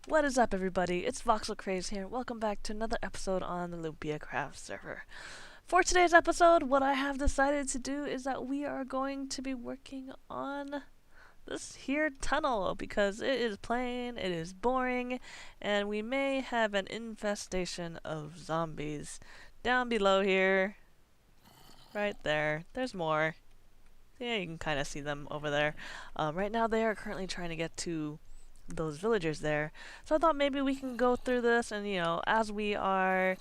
What is up, everybody? It's VoxelCraze here. Welcome back to another episode on the LumpiaCraft server. For today's episode, what I have decided to do is that we are going to be working on this here tunnel because it is plain, it is boring, and we may have an infestation of zombies down below here. Right there. There's more. Yeah, you can kind of see them over there. Right now they are currently trying to get to those villagers there. So I thought maybe we can go through this and, as we are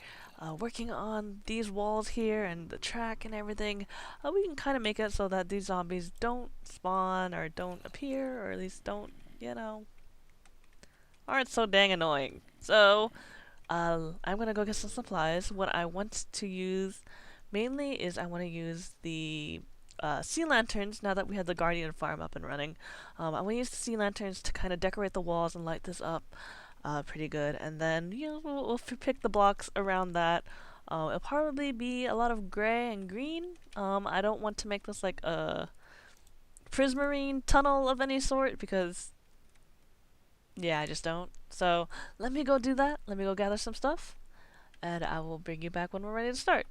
working on these walls here and the track and everything, we can kind of make it so that these zombies don't spawn or don't appear, or at least don't, aren't so dang annoying. So, I'm gonna go get some supplies. What I want to use mainly is I want to use the sea lanterns now that we have the Guardian farm up and running. I want to use the sea lanterns to kind of decorate the walls and light this up pretty good. And then, we'll pick the blocks around that. It'll probably be a lot of gray and green. I don't want to make this like a prismarine tunnel of any sort because, yeah, I just don't. So let me go do that. Let me go gather some stuff. And I will bring you back when we're ready to start.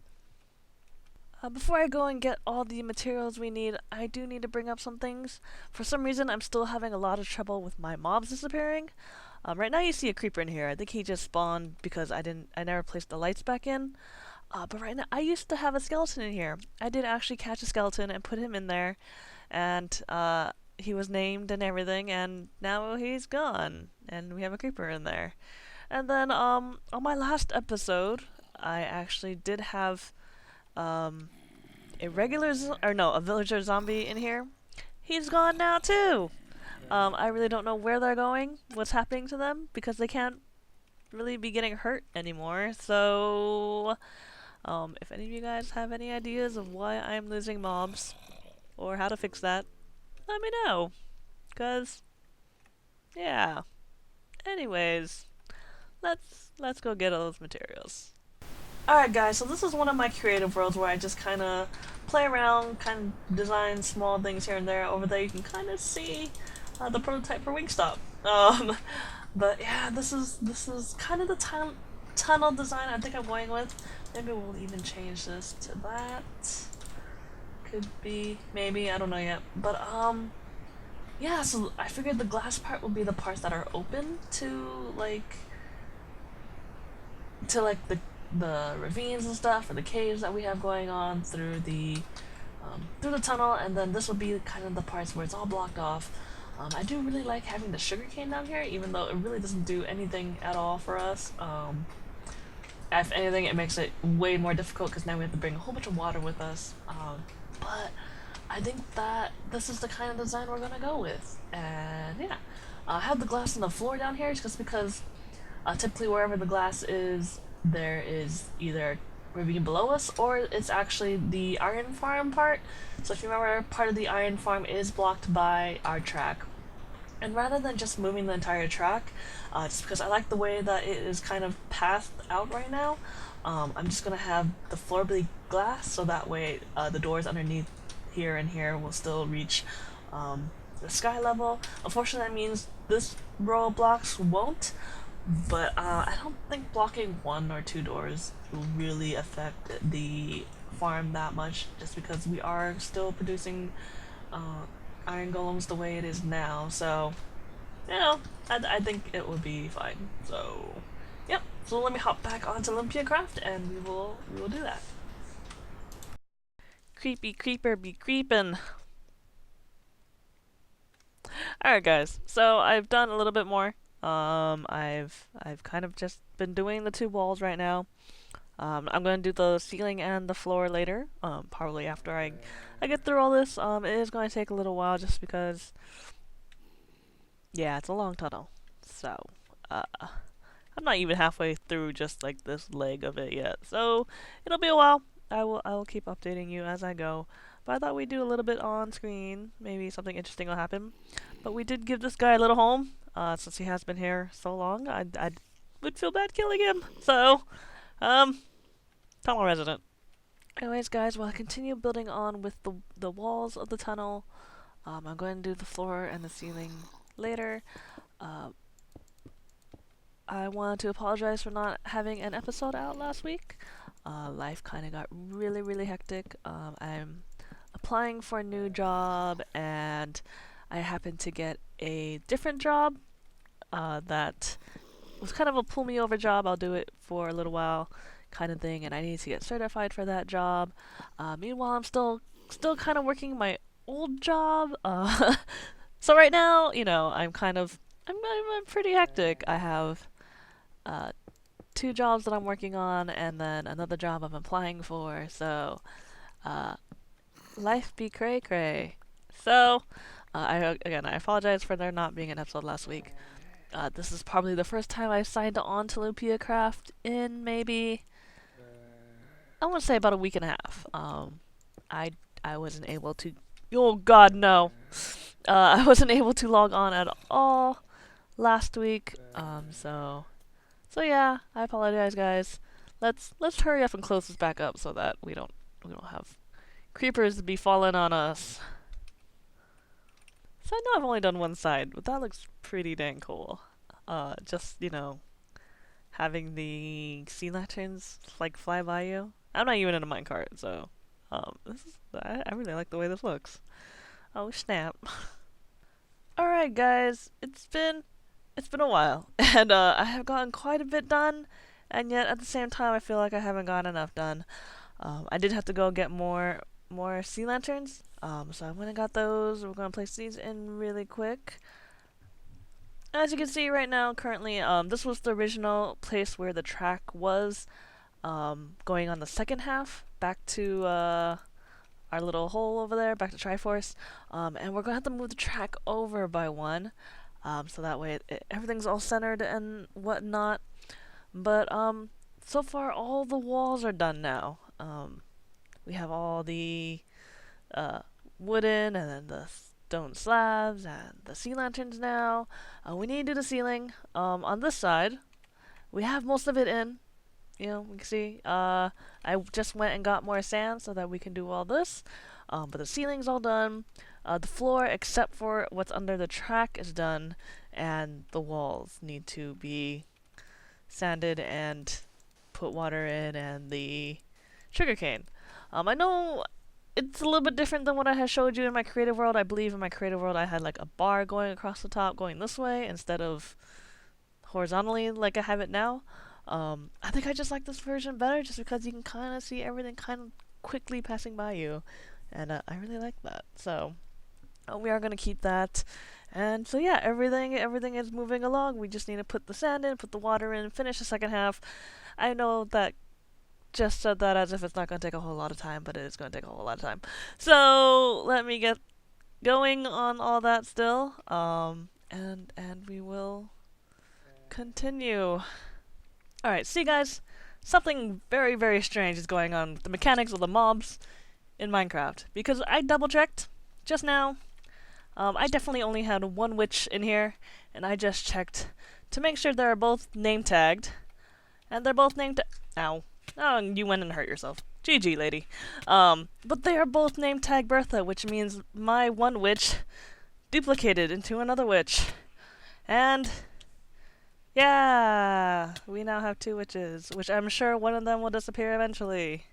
Before I go and get all the materials we need, I do need to bring up some things. For some reason, I'm still having a lot of trouble with my mobs disappearing. Right now you see a creeper in here. I think he just spawned because I never placed the lights back in. But right now, I used to have a skeleton in here. I did actually catch a skeleton and put him in there. And, he was named and everything, and now he's gone. And we have a creeper in there. And then, on my last episode, I actually did have a villager zombie in here. He's gone now too. I really don't know where they're going, what's happening to them, because they can't really be getting hurt anymore. So, if any of you guys have any ideas of why I'm losing mobs, or how to fix that, let me know. Cause, yeah. Anyways, let's go get all those materials. Alright guys, so this is one of my creative worlds where I just kind of play around, kind of design small things here and there. Over there you can kind of see the prototype for Wingstop. But yeah, this is kind of the tunnel design I think I'm going with. Maybe we'll even change this to that. Could be, maybe, I don't know yet. But yeah, so I figured the glass part will be the parts that are open to the ravines and stuff, or the caves that we have going on through the tunnel, and then this will be kind of the parts where it's all blocked off. I do really like having the sugarcane down here, even though it really doesn't do anything at all for us. If anything, it makes it way more difficult because now we have to bring a whole bunch of water with us. But I think that this is the kind of design we're gonna go with, and yeah. I have the glass on the floor down here just because typically wherever the glass is, there is either ravine below us or it's actually the iron farm part. So if you remember, part of the iron farm is blocked by our track. And rather than just moving the entire track, just because I like the way that it is kind of pathed out right now, I'm just going to have the floor be glass so that way the doors underneath here and here will still reach the sky level. Unfortunately, that means this row of blocks won't. But I don't think blocking one or two doors will really affect the farm that much, just because we are still producing iron golems the way it is now. So, I think it will be fine. So, yep. So let me hop back onto LumpiaCraft and we will do that. Creepy creeper be creepin'. Alright guys, so I've done a little bit more. I've kind of just been doing the two walls right now. I'm gonna do the ceiling and the floor later. Probably after I get through all this. It is going to take a little while just because, yeah, it's a long tunnel. So, I'm not even halfway through just like this leg of it yet. So it'll be a while. I will keep updating you as I go. But I thought we'd do a little bit on screen. Maybe something interesting will happen. But we did give this guy a little home. Since he has been here so long, I would feel bad killing him. So, tunnel resident. Anyways, guys, while I continue building on with the walls of the tunnel, I'm going to do the floor and the ceiling later. I want to apologize for not having an episode out last week. Life kind of got really, really hectic. I'm applying for a new job, and I happened to get a different job that was kind of a pull me over job. I'll do it for a little while, kind of thing, and I need to get certified for that job. Meanwhile, I'm still kind of working my old job. So right now, I'm pretty hectic. I have uh, two jobs that I'm working on, and then another job I'm applying for. So, uh, life be cray cray. So, I apologize for there not being an episode last week. This is probably the first time I signed on to LumpiaCraft in maybe I want to say about a week and a half. I I wasn't able to. Oh God, no! I wasn't able to log on at all last week. So yeah, I apologize, guys. Let's hurry up and close this back up so that we don't have creepers be falling on us. So I know I've only done one side, but that looks pretty dang cool. Just having the sea lanterns like fly by you. I'm not even in a minecart, so I really like the way this looks. Oh snap! All right, guys, it's been a while, and I have gotten quite a bit done, and yet at the same time, I feel like I haven't gotten enough done. I did have to go get more sea lanterns. So I went and got those. We're gonna place these in really quick. As you can see right now, currently, this was the original place where the track was. Going on the second half back to our little hole over there, back to Triforce. And we're gonna have to move the track over by one. So that way everything's all centered and whatnot. But so far all the walls are done now. We have all the uh, wooden and then the stone slabs and the sea lanterns now. We need to do the ceiling. On this side, we have most of it in. You can see. I just went and got more sand so that we can do all this. But the ceiling's all done. The floor, except for what's under the track, is done, and the walls need to be sanded and put water in, and the sugarcane. I know it's a little bit different than what I had showed you in my creative world. I believe in my creative world I had like a bar going across the top going this way instead of horizontally like I have it now. I think I just like this version better just because you can kind of see everything kind of quickly passing by you, and I really like that. So we are going to keep that. And so yeah, everything is moving along. We just need to put the sand in, put the water in, finish the second half. I know that just said that as if it's not going to take a whole lot of time, but it is going to take a whole lot of time. So let me get going on all that still, and we will continue. All right, see guys, something very very strange is going on with the mechanics of the mobs in Minecraft because I double checked just now. I definitely only had one witch in here, and I just checked to make sure they're both name tagged, and they're both named. Ow. Oh, you went and hurt yourself. GG, lady. But they are both name tag Bertha, which means my one witch duplicated into another witch. And yeah, we now have two witches, which I'm sure one of them will disappear eventually.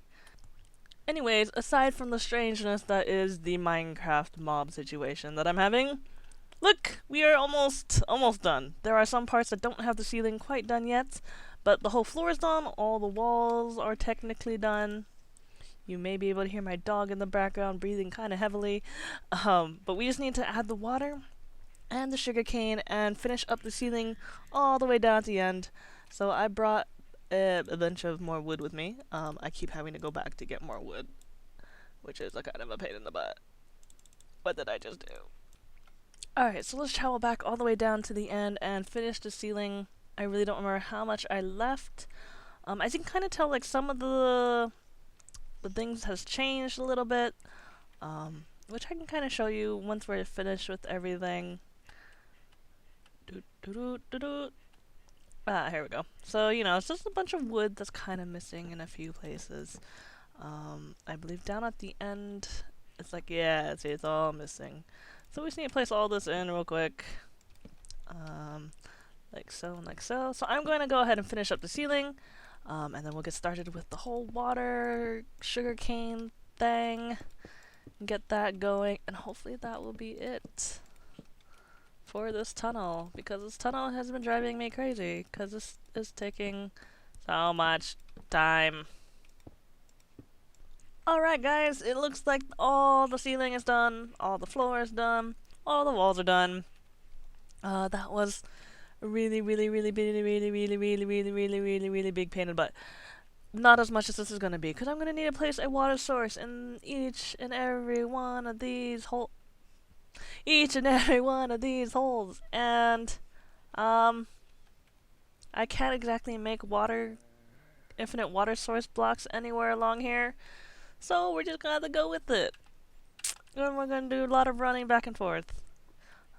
Anyways, aside from the strangeness that is the Minecraft mob situation that I'm having, look, we are almost done. There are some parts that don't have the ceiling quite done yet, but the whole floor is done, all the walls are technically done. You may be able to hear my dog in the background breathing kind of heavily, but we just need to add the water and the sugarcane and finish up the ceiling all the way down at the end. So I brought a bunch of more wood with me. I keep having to go back to get more wood, which is a kind of a pain in the butt. What did I just do? Alright, so let's travel back all the way down to the end and finish the ceiling. I really don't remember how much I left. I can kind of tell like some of the things has changed a little bit, which I can kind of show you once we're finished with everything. Here we go. So, it's just a bunch of wood that's kind of missing in a few places. I believe down at the end, it's like, yeah, see, it's all missing. So we just need to place all this in real quick. like so and like so. So I'm going to go ahead and finish up the ceiling, and then we'll get started with the whole water sugarcane thing. Get that going, and hopefully that will be it for this tunnel, because this tunnel has been driving me crazy, because this is taking so much time. Alright guys, it looks like all the ceiling is done, all the floor is done, all the walls are done. That was a really big pain in the butt. Not as much as this is gonna be, because I'm gonna need to place a water source in each and every one of these holes. And I can't exactly make infinite water source blocks anywhere along here, so we're just gonna have to go with it. And we're gonna do a lot of running back and forth.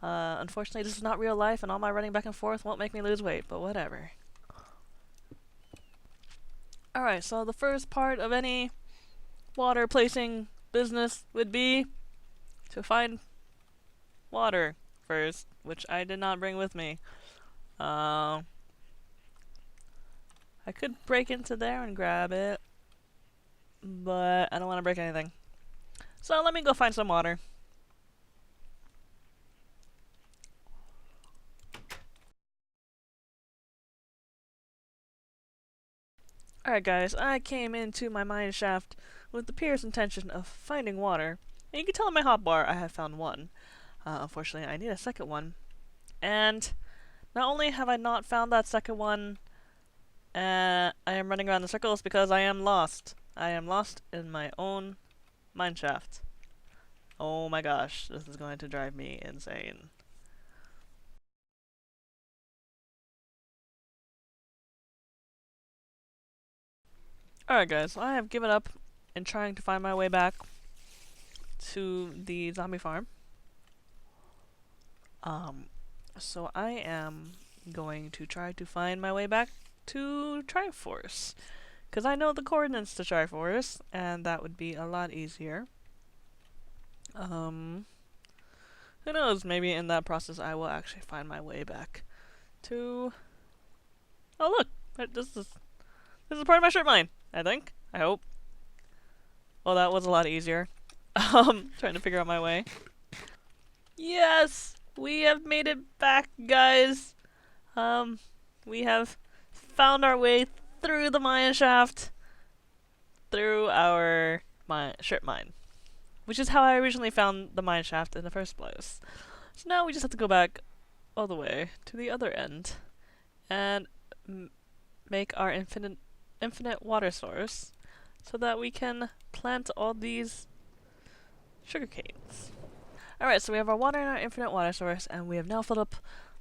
Unfortunately, this is not real life, and all my running back and forth won't make me lose weight, but whatever. Alright, so the first part of any water placing business would be to find water first, which I did not bring with me. I could break into there and grab it, but I don't want to break anything. So let me go find some water. Alright guys, I came into my mine shaft with the purest intention of finding water. And you can tell in my hotbar I have found one. Unfortunately, I need a second one. And not only have I not found that second one, I am running around in circles because I am lost. I am lost in my own mine shaft. Oh my gosh, this is going to drive me insane. Alright guys, I have given up in trying to find my way back to the zombie farm. So I am going to try to find my way back to Triforce, because I know the coordinates to Triforce, and that would be a lot easier. Who knows, maybe in that process I will actually find my way back to... Oh look! This is part of my strip mine, I think. I hope. Well, that was a lot easier. Trying to figure out my way. Yes! We have made it back, guys! We have found our way through the mine shaft, through our strip mine, which is how I originally found the mine shaft in the first place. So now we just have to go back all the way to the other end and make our infinite water source so that we can plant all these sugar canes. Alright, so we have our water and our infinite water source, and we have now filled up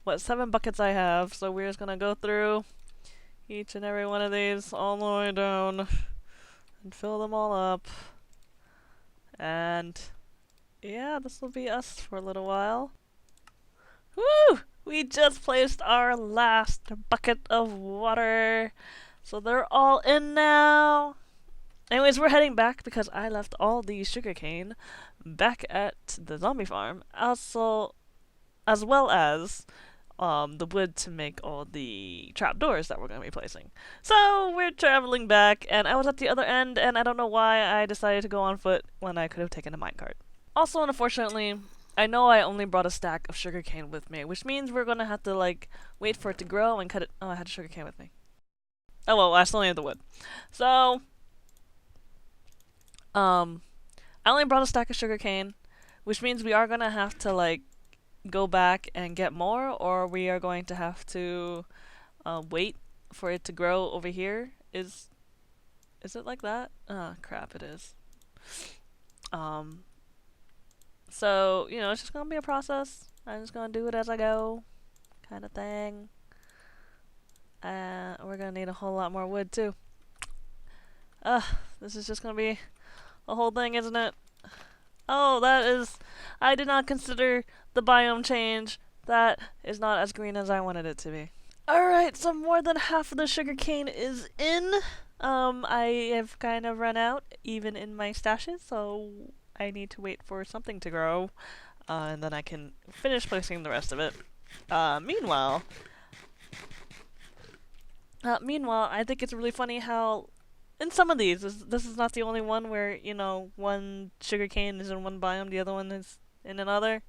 what 7 buckets I have, so we're just gonna go through each and every one of these all the way down and fill them all up. And yeah, this will be us for a little while. Woo! We just placed our last bucket of water, so they're all in now. Anyways, we're heading back because I left all the sugarcane back at the zombie farm, also as well as the wood to make all the trapdoors that we're going to be placing. So we're traveling back, and I was at the other end, and I don't know why I decided to go on foot when I could have taken a minecart. Also, unfortunately, I know I only brought a stack of sugarcane with me, which means we're going to have to, like, wait for it to grow and cut it. Oh, I had sugarcane with me. Oh well, I still need the wood. So, I only brought a stack of sugarcane, which means we are going to have to, like, go back and get more, or we are going to have to wait for it to grow over here. Is it like that? Oh crap, it is. So, you know, it's just gonna be a process. I'm just gonna do it as I go, kind of thing. We're gonna need a whole lot more wood too. This is just gonna be a whole thing, isn't it? Oh, that is... I did not consider the biome change. That is not as green as I wanted it to be. Alright, so more than half of the sugarcane is in. I have kind of run out, even in my stashes, so I need to wait for something to grow, and then I can finish placing the rest of it. Meanwhile, Meanwhile, I think it's really funny how in some of these, this is not the only one where, you know, one sugarcane is in one biome, the other one is in another.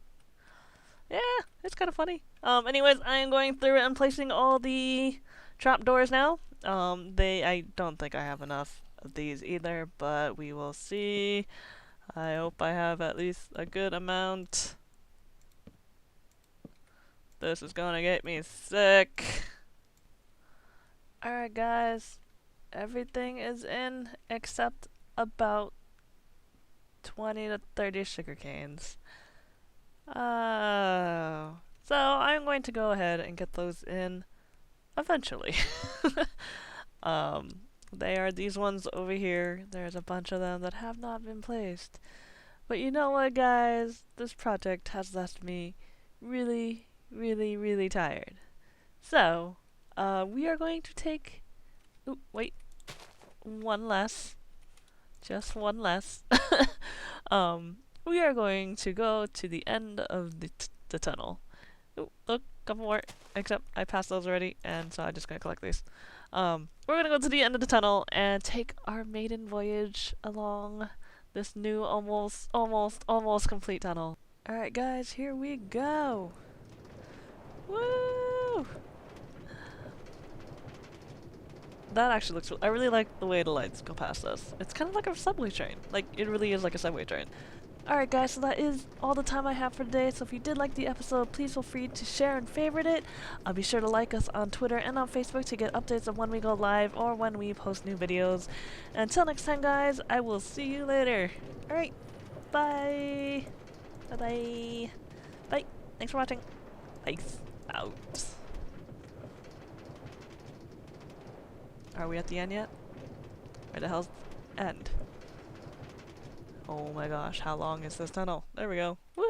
Yeah, it's kind of funny. Anyways, I am going through and placing all the trapdoors now. I don't think I have enough of these either, but we will see. I hope I have at least a good amount. This is gonna get me sick. Alright, guys. Everything is in except about 20 to 30 sugar canes. So I'm going to go ahead and get those in eventually. um, they are these ones over here. There's a bunch of them that have not been placed. But you know what, guys? This project has left me really, really, really tired. So, we are going to take... Oop, wait. One less. Just one less. We are going to go to the end of the tunnel. Ooh, look, couple more. Except I passed those already, and so I'm just gonna collect these. We're gonna go to the end of the tunnel and take our maiden voyage along this new almost complete tunnel. Alright guys, here we go! Woo! That actually looks I really like the way the lights go past us. It's kind of like a subway train. Like, it really is like a subway train. Alright guys, so that is all the time I have for today, so if you did like the episode, please feel free to share and favorite it. Be sure to like us on Twitter and on Facebook to get updates of when we go live or when we post new videos. Until next time guys, I will see you later. Alright, bye! Bye-bye! Bye! Thanks for watching. Peace out. Are we at the end yet? Where the hell's end? Oh my gosh, how long is this tunnel? There we go. Woo!